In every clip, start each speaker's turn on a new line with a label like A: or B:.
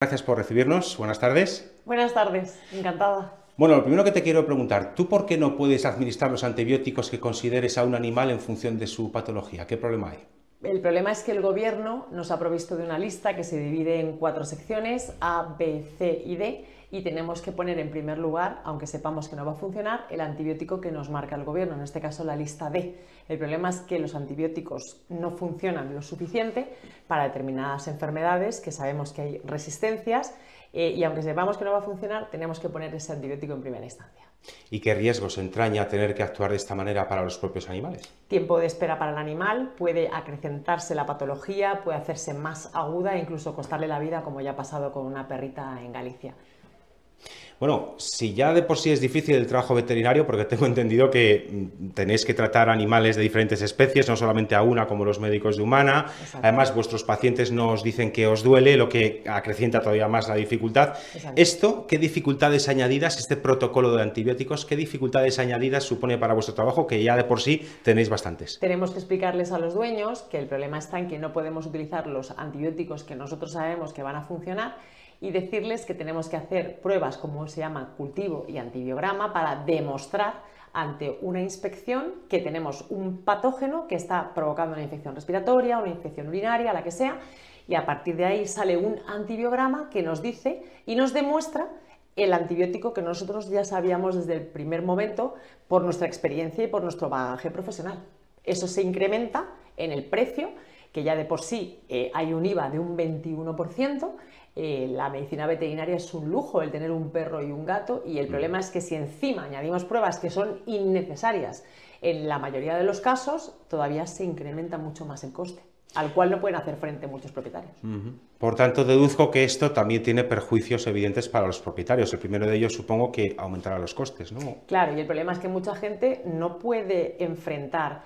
A: Gracias por recibirnos. Buenas tardes.
B: Buenas tardes, encantada.
A: Bueno, lo primero que te quiero preguntar, ¿tú por qué no puedes administrar los antibióticos que consideres a un animal en función de su patología? ¿Qué problema hay?
B: El problema es que el gobierno nos ha provisto de una lista que se divide en 4 secciones, A, B, C y D, y tenemos que poner en primer lugar, aunque sepamos que no va a funcionar, el antibiótico que nos marca el gobierno, en este caso la lista D. El problema es que los antibióticos no funcionan lo suficiente para determinadas enfermedades, que sabemos que hay resistencias, y aunque sepamos que no va a funcionar, tenemos que poner ese antibiótico en primera instancia.
A: ¿Y qué riesgos entraña tener que actuar de esta manera para los propios animales?
B: Tiempo de espera para el animal, puede acrecentarse la patología, puede hacerse más aguda e incluso costarle la vida, como ya ha pasado con una perrita en Galicia.
A: Bueno, si ya de por sí es difícil el trabajo veterinario, porque tengo entendido que tenéis que tratar animales de diferentes especies, no solamente a una como los médicos de humana.
B: Exacto.
A: Además, vuestros pacientes nos dicen que os duele, lo que acrecienta todavía más la dificultad.
B: Exacto.
A: Esto, ¿qué dificultades añadidas, este protocolo de antibióticos, qué dificultades añadidas supone para vuestro trabajo, que ya de por sí tenéis bastantes?
B: Tenemos que explicarles a los dueños que el problema está en que no podemos utilizar los antibióticos que nosotros sabemos que van a funcionar, y decirles que tenemos que hacer pruebas, como se llama, cultivo y antibiograma, para demostrar ante una inspección que tenemos un patógeno que está provocando una infección respiratoria, una infección urinaria, la que sea, y a partir de ahí sale un antibiograma que nos dice y nos demuestra el antibiótico que nosotros ya sabíamos desde el primer momento por nuestra experiencia y por nuestro bagaje profesional. Eso se incrementa en el precio, que ya de por sí hay un IVA de un 21%. La medicina veterinaria es un lujo el tener un perro y un gato, y el problema es que si encima añadimos pruebas que son innecesarias en la mayoría de los casos, todavía se incrementa mucho más el coste, al cual no pueden hacer frente muchos propietarios.
A: Por tanto, deduzco que esto también tiene perjuicios evidentes para los propietarios. El primero de ellos supongo que aumentará los costes, ¿no?
B: Claro, y el problema es que mucha gente no puede enfrentar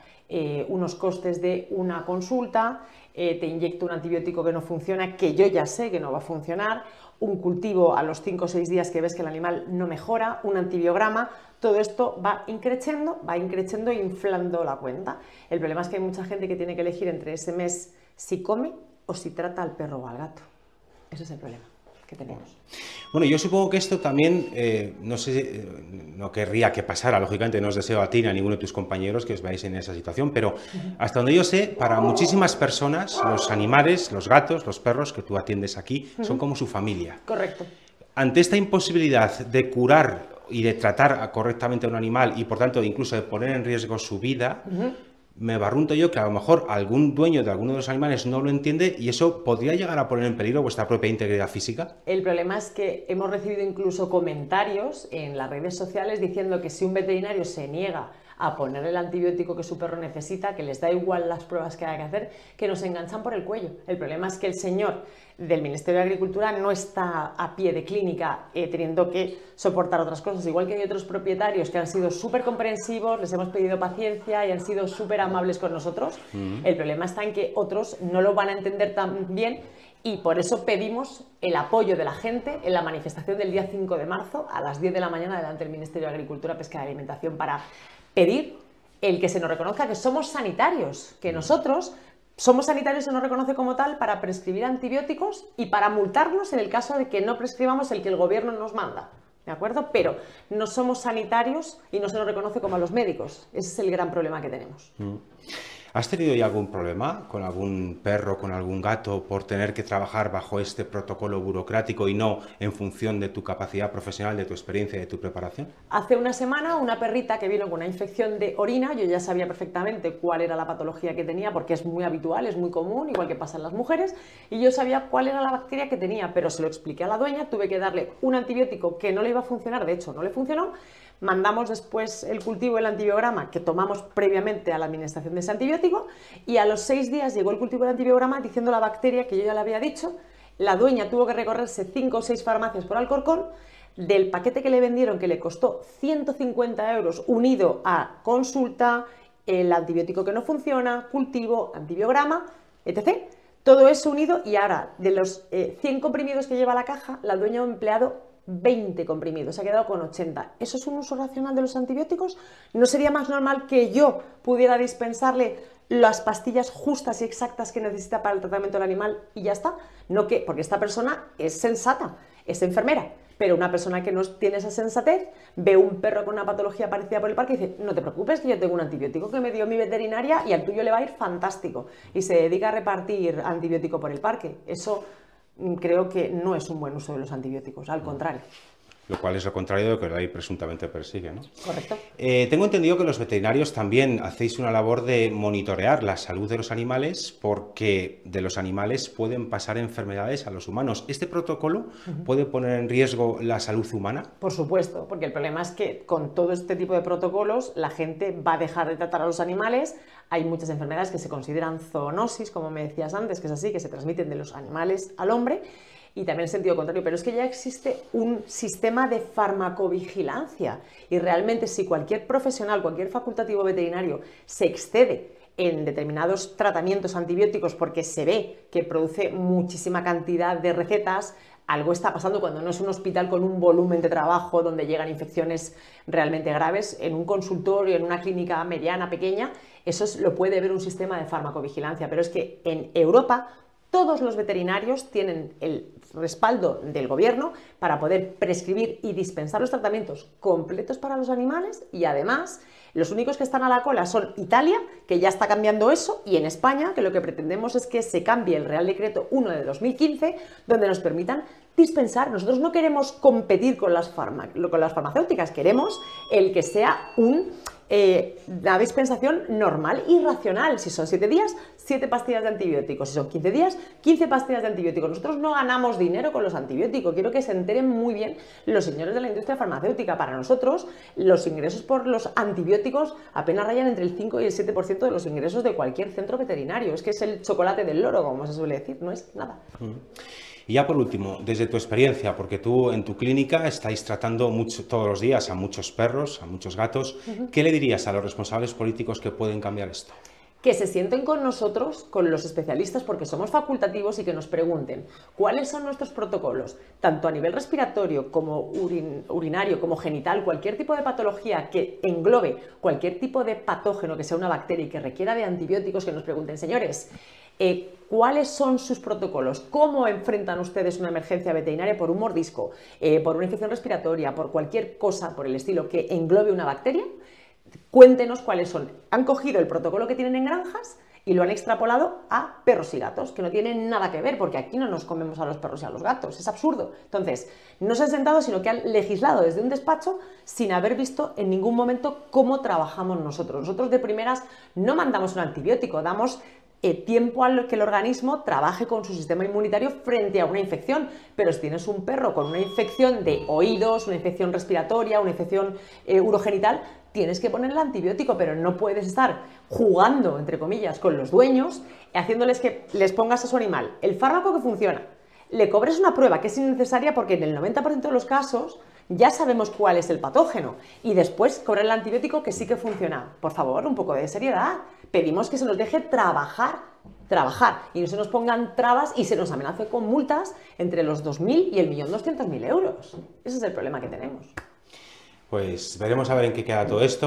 B: unos costes de una consulta, te inyecto un antibiótico que no funciona, que yo ya sé que no va a funcionar, un cultivo a los 5 o 6 días que ves que el animal no mejora, un antibiograma. Todo esto va increciendo e inflando la cuenta. El problema es que hay mucha gente que tiene que elegir entre ese mes si come o si trata al perro o al gato. Ese es el problema que tenemos.
A: Bueno, yo supongo que esto también, no sé, no querría que pasara, lógicamente no os deseo a ti ni a ninguno de tus compañeros que os veáis en esa situación, pero hasta donde yo sé, para muchísimas personas, los animales, los gatos, los perros que tú atiendes aquí, son como su familia.
B: Correcto.
A: Ante esta imposibilidad de curar y de tratar correctamente a un animal y, por tanto, incluso de poner en riesgo su vida, me barrunto yo que a lo mejor algún dueño de alguno de los animales no lo entiende, y eso podría llegar a poner en peligro vuestra propia integridad física.
B: El problema es que hemos recibido incluso comentarios en las redes sociales diciendo que si un veterinario se niega a poner el antibiótico que su perro necesita, que les da igual las pruebas que haya que hacer, que nos enganchan por el cuello. El problema es que el señor del Ministerio de Agricultura no está a pie de clínica teniendo que soportar otras cosas, igual que hay otros propietarios que han sido súper comprensivos, les hemos pedido paciencia y han sido súper amables con nosotros. El problema está en que otros no lo van a entender tan bien, y por eso pedimos el apoyo de la gente en la manifestación del día 5 de marzo a las 10 de la mañana delante del Ministerio de Agricultura, Pesca y Alimentación, para pedir el que se nos reconozca que somos sanitarios, que nosotros somos sanitarios, se nos reconoce como tal para prescribir antibióticos y para multarnos en el caso de que no prescribamos el que el gobierno nos manda, ¿de acuerdo? Pero no somos sanitarios y no se nos reconoce como a los médicos. Ese es el gran problema que tenemos.
A: ¿Has tenido ya algún problema con algún perro, con algún gato, por tener que trabajar bajo este protocolo burocrático y no en función de tu capacidad profesional, de tu experiencia y de tu preparación?
B: Hace una semana, una perrita que vino con una infección de orina, yo ya sabía perfectamente cuál era la patología que tenía, porque es muy habitual, es muy común, igual que pasa en las mujeres, y yo sabía cuál era la bacteria que tenía, pero se lo expliqué a la dueña, tuve que darle un antibiótico que no le iba a funcionar, de hecho no le funcionó. Mandamos después el cultivo, el antibiograma que tomamos previamente a la administración de ese antibiótico, y a los 6 días llegó el cultivo del antibiograma diciendo la bacteria que yo ya le había dicho. La dueña tuvo que recorrerse 5 o 6 farmacias por Alcorcón. Del paquete que le vendieron, que le costó 150 euros, unido a consulta, el antibiótico que no funciona, cultivo, antibiograma, etc., Todo eso unido, y ahora, de los 100 comprimidos que lleva la caja, la dueña ha empleado 20 comprimidos, se ha quedado con 80. ¿Eso es un uso racional de los antibióticos? ¿No sería más normal que yo pudiera dispensarle las pastillas justas y exactas que necesita para el tratamiento del animal y ya está? No que, porque esta persona es sensata, es enfermera, pero una persona que no tiene esa sensatez ve un perro con una patología parecida por el parque y dice, no te preocupes que yo tengo un antibiótico que me dio mi veterinaria y al tuyo le va a ir fantástico, y se dedica a repartir antibiótico por el parque. Eso creo que no es un buen uso de los antibióticos, al contrario.
A: Lo cual es lo contrario de lo que la ley presuntamente persigue, ¿no?
B: Correcto.
A: Tengo entendido que los veterinarios también hacéis una labor de monitorear la salud de los animales, porque de los animales pueden pasar enfermedades a los humanos. ¿Este protocolo puede poner en riesgo la salud humana?
B: Por supuesto, porque el problema es que con todo este tipo de protocolos la gente va a dejar de tratar a los animales. Hay muchas enfermedades que se consideran zoonosis, como me decías antes, que es así, que se transmiten de los animales al hombre, y también en sentido contrario, pero es que ya existe un sistema de farmacovigilancia y realmente si cualquier profesional, cualquier facultativo veterinario se excede en determinados tratamientos antibióticos porque se ve que produce muchísima cantidad de recetas, algo está pasando cuando no es un hospital con un volumen de trabajo donde llegan infecciones realmente graves, en un consultorio, en una clínica mediana, pequeña, eso lo puede ver un sistema de farmacovigilancia, pero es que en Europa todos los veterinarios tienen el respaldo del gobierno para poder prescribir y dispensar los tratamientos completos para los animales, y además los únicos que están a la cola son Italia, que ya está cambiando eso, y en España, que lo que pretendemos es que se cambie el Real Decreto 1 de 2015, donde nos permitan dispensar. Nosotros no queremos competir con las farmacéuticas, queremos el que sea una dispensación normal y racional. Si son 7 días, 7 pastillas de antibióticos. Si son 15 días, 15 pastillas de antibióticos. Nosotros no ganamos dinero con los antibióticos. Quiero que se enteren muy bien los señores de la industria farmacéutica. Para nosotros, los ingresos por los antibióticos apenas rayan entre el 5 y el 7% de los ingresos de cualquier centro veterinario. Es que es el chocolate del loro, como se suele decir, no es nada.
A: Y ya por último, desde tu experiencia, porque tú en tu clínica estáis tratando todos los días a muchos perros, a muchos gatos, ¿qué le dirías a los responsables políticos que pueden cambiar esto?
B: Que se sienten con nosotros, con los especialistas, porque somos facultativos, y que nos pregunten cuáles son nuestros protocolos, tanto a nivel respiratorio como urinario, como genital, cualquier tipo de patología que englobe cualquier tipo de patógeno que sea una bacteria y que requiera de antibióticos, que nos pregunten, señores, ¿cuáles son sus protocolos? ¿Cómo enfrentan ustedes una emergencia veterinaria por un mordisco, por una infección respiratoria, por cualquier cosa por el estilo que englobe una bacteria? Cuéntenos cuáles son. Han cogido el protocolo que tienen en granjas y lo han extrapolado a perros y gatos, que no tienen nada que ver, porque aquí no nos comemos a los perros y a los gatos, es absurdo. Entonces, no se han sentado, sino que han legislado desde un despacho sin haber visto en ningún momento cómo trabajamos nosotros. Nosotros de primeras no mandamos un antibiótico, damos tiempo a que el organismo trabaje con su sistema inmunitario frente a una infección, pero si tienes un perro con una infección de oídos, una infección respiratoria, una infección urogenital, tienes que ponerle antibiótico, pero no puedes estar jugando, entre comillas, con los dueños, haciéndoles que les pongas a su animal el fármaco que funciona, le cobres una prueba que es innecesaria porque en el 90% de los casos ya sabemos cuál es el patógeno, y después cobrar el antibiótico que sí que funciona. Por favor, un poco de seriedad. Pedimos que se nos deje trabajar y no se nos pongan trabas y se nos amenace con multas entre los 2.000 y el 1.200.000 euros. Ese es el problema que tenemos.
A: Pues veremos a ver en qué queda todo esto.